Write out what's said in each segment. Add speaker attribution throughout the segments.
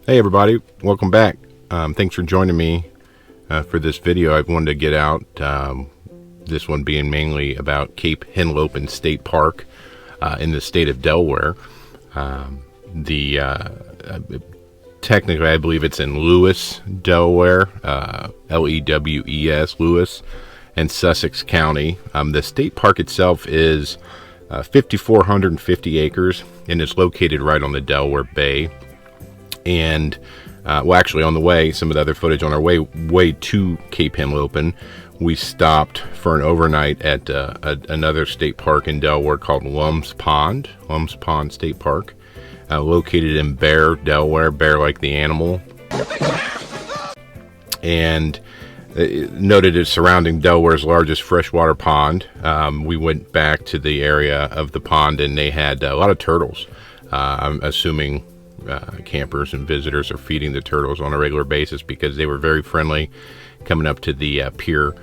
Speaker 1: Hey everybody, welcome back. Thanks for joining me for this video. I wanted to get out, this one being mainly about Cape Henlopen State Park in the state of Delaware. Technically I believe it's in Lewis, Delaware, L-E-W-E-S, Lewis, and Sussex County. The state park itself is 5,450 acres and is located right on the Delaware Bay. And well, actually on the way, some of the other footage on our way to Cape Henlopen, we stopped for an overnight at another state park in Delaware called Lum's Pond State Park, located in Bear, Delaware. Bear like the animal. And noted as surrounding Delaware's largest freshwater pond. We went back to the area of the pond and they had a lot of turtles. I'm assuming campers and visitors are feeding the turtles on a regular basis because they were very friendly coming up to the pier,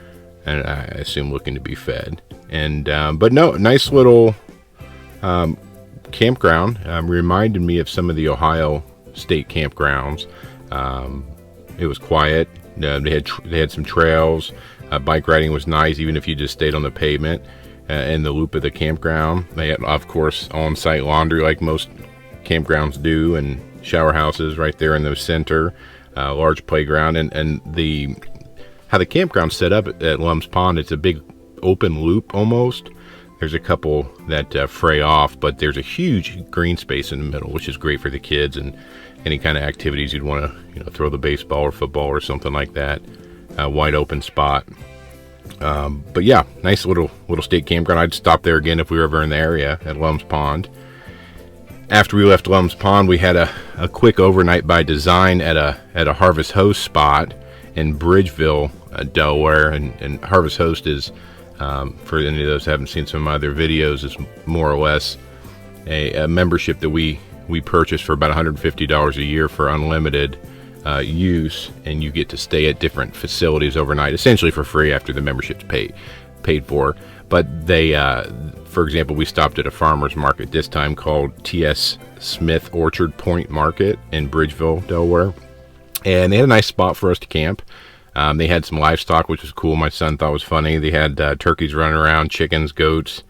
Speaker 1: and I assume looking to be fed. And but no, nice little campground. Reminded me of some of the Ohio state campgrounds. It was quiet. They had some trails. Bike riding was nice, even if you just stayed on the pavement in the loop of the campground. They had, of course, on-site laundry like most campgrounds do, and shower houses right there in the center. Large playground, and how the campground's set up at Lum's Pond, it's a big open loop almost. There's a couple that fray off, but there's a huge green space in the middle, which is great for the kids and any kind of activities you'd want to, throw the baseball or football or something like that. Wide open spot. But yeah, nice little state campground. I'd stop there again if we were ever in the area at Lum's Pond. After we left Lum's Pond, we had a quick overnight by design at a Harvest Host spot in Bridgeville, Delaware. And Harvest Host is, for any of those who haven't seen some of my other videos, is more or less a membership that we purchase for about $150 a year for unlimited use, and you get to stay at different facilities overnight, essentially for free after the membership's paid for. But they, for example, we stopped at a farmer's market this time called T.S. Smith Orchard Point Market in Bridgeville, Delaware. And they had a nice spot for us to camp. They had some livestock, which was cool. My son thought was funny. They had turkeys running around, chickens, goats,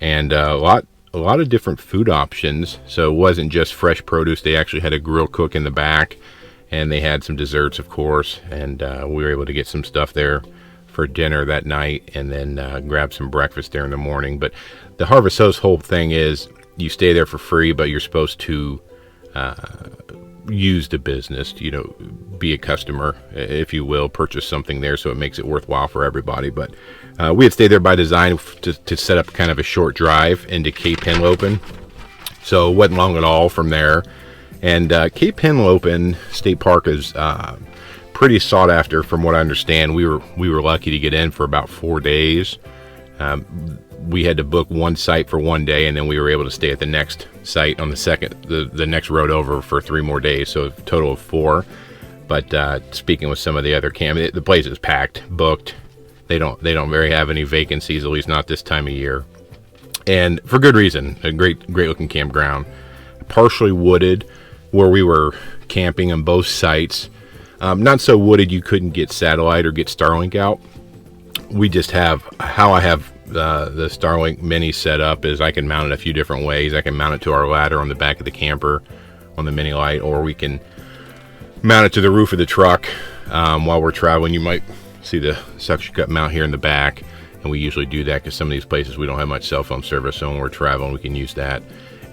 Speaker 1: and a lot of different food options. So it wasn't just fresh produce. They actually had a grill cook in the back, and they had some desserts, of course. And we were able to get some stuff there for dinner that night, and then grab some breakfast there in the morning. But the Harvest Host whole thing is you stay there for free, but you're supposed to use the business, be a customer, if you will, purchase something there, so it makes it worthwhile for everybody. But we had stayed there by design to set up kind of a short drive into Cape Henlopen, so it wasn't long at all from there. And Cape Henlopen State Park is pretty sought after, from what I understand. We were lucky to get in for about 4 days. We had to book one site for 1 day, and then we were able to stay at the next site on the next road over for 3 more days, so a total of 4. But speaking with some of the other the place is packed, booked. They don't very have any vacancies, at least not this time of year, and for good reason. A great looking campground, partially wooded where we were camping on both sites. Not so wooded you couldn't get satellite or get Starlink out. We just have, how I have the Starlink Mini set up is I can mount it a few different ways. I can mount it to our ladder on the back of the camper on the Mini Lite, or we can mount it to the roof of the truck while we're traveling. You might see the suction cup mount here in the back, and we usually do that because some of these places we don't have much cell phone service, so when we're traveling we can use that.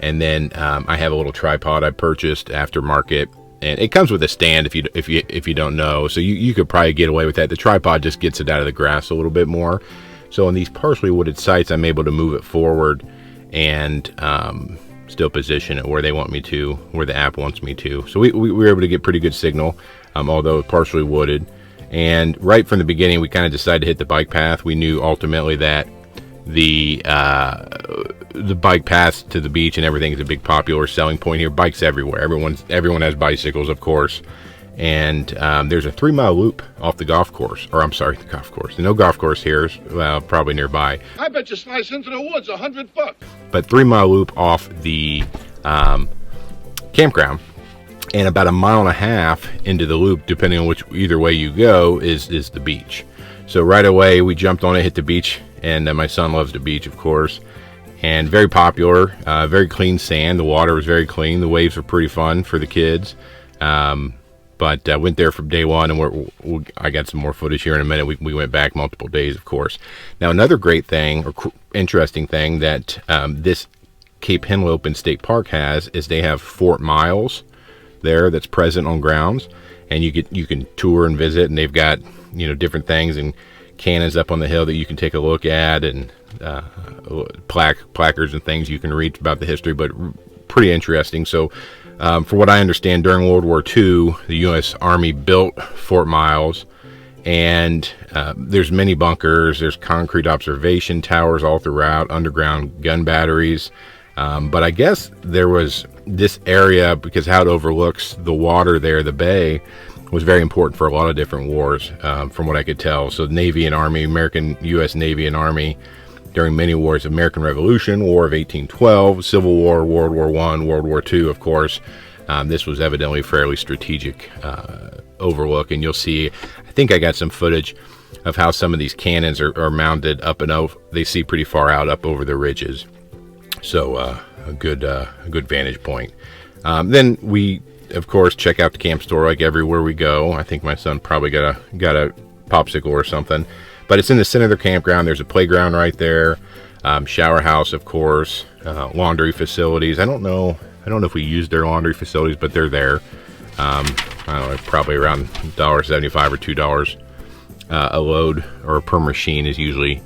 Speaker 1: And then I have a little tripod I purchased aftermarket, and it comes with a stand if you don't know, so you could probably get away with that. The tripod just gets it out of the grass a little bit more. So on these partially wooded sites, I'm able to move it forward and still position it where they want me to, where the app wants me to. So we were able to get pretty good signal, although partially wooded. And right from the beginning, we kind of decided to hit the bike path. We knew ultimately that the bike paths to the beach and everything is a big popular selling point here. Bikes everywhere. Everyone has bicycles, of course. And there's a 3-mile loop off the golf course, or I'm sorry, the golf course. No golf course here is probably nearby.
Speaker 2: I bet you slice into the woods $100.
Speaker 1: But 3-mile loop off the campground, and about a mile and a half into the loop, depending on either way you go, is the beach. So right away we jumped on it, hit the beach, and my son loves the beach, of course, and very popular, very clean sand. The water was very clean. The waves were pretty fun for the kids. But went there from day one, and I got some more footage here in a minute. We went back multiple days, of course. Now, another great thing, or interesting thing, that this Cape Henlopen State Park has is they have Fort Miles there that's present on grounds, and you can tour and visit, and they've got, you know, different things and cannons up on the hill that you can take a look at, and placards and things you can read about the history, but pretty interesting. So for what I understand, during World War II, the U.S. Army built Fort Miles, and there's many bunkers, there's concrete observation towers all throughout, underground gun batteries. But I guess there was this area, because how it overlooks the water there, the bay, was very important for a lot of different wars, from what I could tell. So Navy and Army, U.S. Navy and Army, during many wars: American Revolution, War of 1812, Civil War, World War I, World War II, of course. This was evidently fairly strategic overlook, and you'll see, I think I got some footage of how some of these cannons are mounted up and over. They see pretty far out up over the ridges, so a good vantage point. Then we, of course, check out the camp store like everywhere we go. I think my son probably got a popsicle or something. But it's in the center of the campground. There's a playground right there, shower house, of course, laundry facilities. I don't know if we use their laundry facilities, but they're there. I don't know, probably around $1.75 or $2 a load, or per machine is usually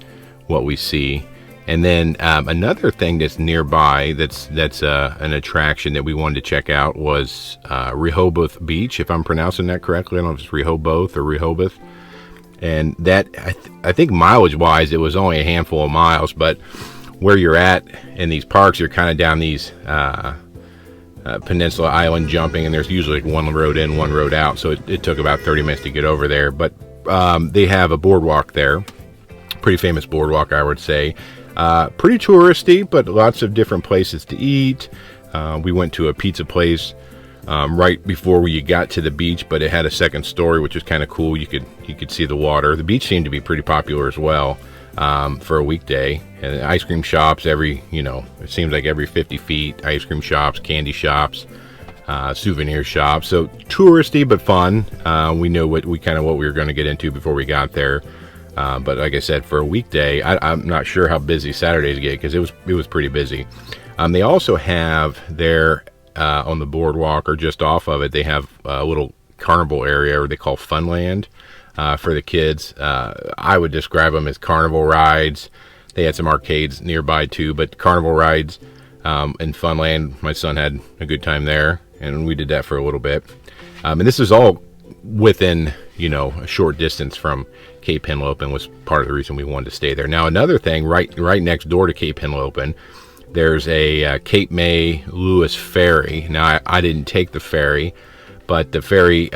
Speaker 1: what we see. And then another thing that's nearby that's an attraction that we wanted to check out was Rehoboth Beach, if I'm pronouncing that correctly. I don't know if it's Rehoboth or Rehoboth. And that, I think mileage-wise, it was only a handful of miles, but where you're at in these parks, you're kind of down these peninsula island jumping, and there's usually like one road in, one road out, so it took about 30 minutes to get over there. But they have a boardwalk there, pretty famous boardwalk, I would say. Pretty touristy, but lots of different places to eat. We went to a pizza place right before you got to the beach, but it had a second story, which was kind of cool. You could see the water. The beach seemed to be pretty popular as well for a weekday. And ice cream shops it seems like every 50 feet, ice cream shops, candy shops, souvenir shops. So touristy but fun. We knew what we were going to get into before we got there. But like I said, for a weekday, I'm not sure how busy Saturdays get, because it was pretty busy. They also have there on the boardwalk, or just off of it, they have a little carnival area, or they call Funland, for the kids. I would describe them as carnival rides. They had some arcades nearby too, but carnival rides in Funland. My son had a good time there, and we did that for a little bit. And this is all within a short distance from Cape Henlopen, was part of the reason we wanted to stay there. Now, another thing, right next door to Cape Henlopen, there's a Cape May Lewis ferry. Now, I didn't take the ferry, but the ferry,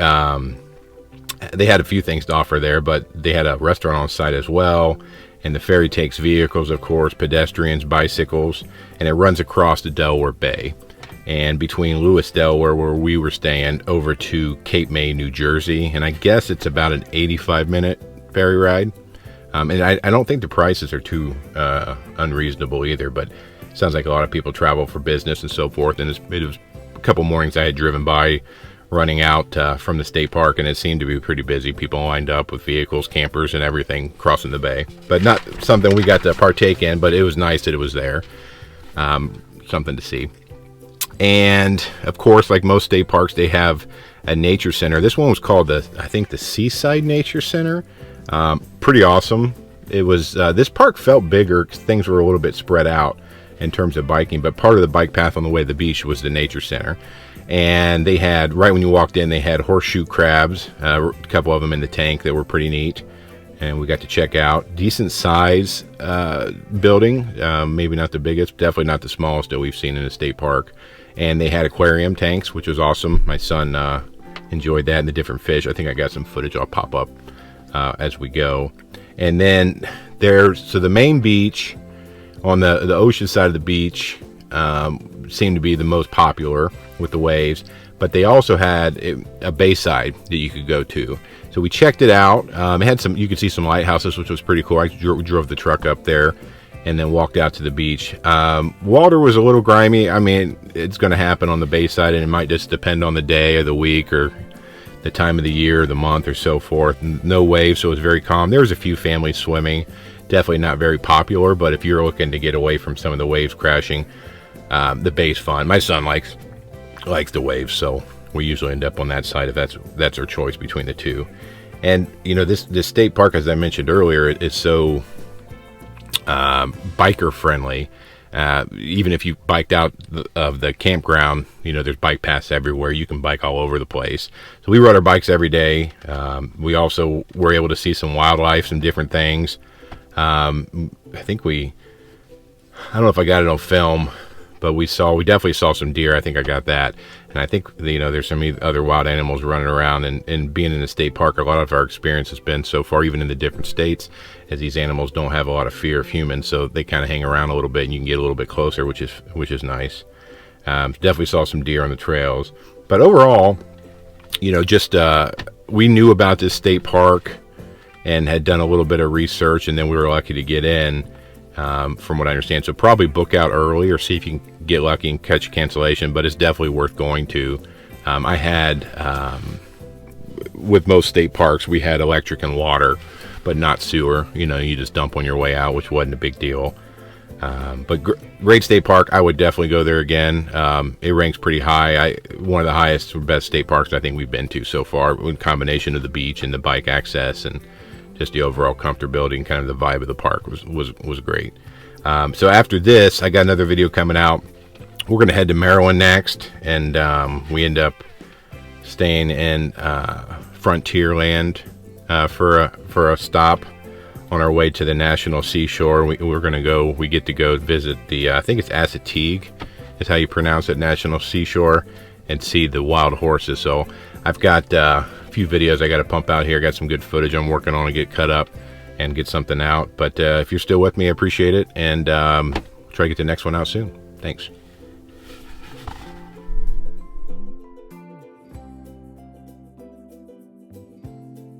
Speaker 1: they had a few things to offer there, but they had a restaurant on site as well. And the ferry takes vehicles, of course, pedestrians, bicycles, and it runs across the Delaware Bay. And between Lewis, Delaware, where we were staying, over to Cape May, New Jersey. And I guess it's about an 85-minute ferry ride. And I don't think the prices are too unreasonable either, but it sounds like a lot of people travel for business and so forth. And it was a couple mornings I had driven by, running out from the state park, and it seemed to be pretty busy. People lined up with vehicles, campers, and everything crossing the bay. But not something we got to partake in, but it was nice that it was there. Something to see. And of course, like most state parks, they have a nature center. This one was called the Seaside Nature Center. Pretty awesome. It was this park felt bigger because things were a little bit spread out in terms of biking, but part of the bike path on the way to the beach was the nature center. And they had, right when you walked in, they had horseshoe crabs, a couple of them in the tank that were pretty neat. And we got to check out. Decent size building, maybe not the biggest, definitely not the smallest that we've seen in a state park. And they had aquarium tanks, which was awesome. My son enjoyed that, and the different fish. I think I got some footage I'll pop up as we go. And then so the main beach, on the ocean side of the beach, seemed to be the most popular with the waves, but they also had a bayside that you could go to. So we checked it out. It had some, you could see some lighthouses, which was pretty cool. I drove the truck up there and then walked out to the beach. Water was a little grimy. I mean, it's going to happen on the bayside, and it might just depend on the day or the week or the time of the year, the month, or so forth. No waves, so it was very calm. There was a few families swimming. Definitely not very popular, but if you're looking to get away from some of the waves crashing, the bay's fun. My son likes the waves, so we usually end up on that side if that's our choice between the two. And you know, this state park, as I mentioned earlier, is so biker friendly. Even if you biked out of the campground, you know, there's bike paths everywhere. You can bike all over the place. So we rode our bikes every day. We also were able to see some wildlife, some different things. I think I don't know if I got it on film, but we definitely saw some deer. I think I got that. And I think, you know, there's some other wild animals running around, and being in the state park, a lot of our experience has been so far, even in the different states, as these animals don't have a lot of fear of humans, so they kind of hang around a little bit and you can get a little bit closer, which is nice. Definitely saw some deer on the trails, but overall, you know, just we knew about this state park and had done a little bit of research, and then we were lucky to get in, from what I understand. So probably book out early or see if you can get lucky and catch a cancellation, but it's definitely worth going to. I had, with most state parks, we had electric and water, but not sewer. You know, you just dump on your way out, which wasn't a big deal. But great state park. I would definitely go there again. It ranks pretty high. One of the highest or best state parks I think we've been to so far, in combination of the beach and the bike access and just the overall comfortability and kind of the vibe of the park was great. So after this, I got another video coming out. We're going to head to Maryland next, and we end up staying in Frontierland for a stop on our way to the National Seashore. We get to go visit the, I think it's Assateague is how you pronounce it, National Seashore, and see the wild horses. So I've got a few videos I got to pump out here. Got some good footage I'm working on to get cut up and get something out. But if you're still with me, I appreciate it, and try to get the next one out soon. Thanks.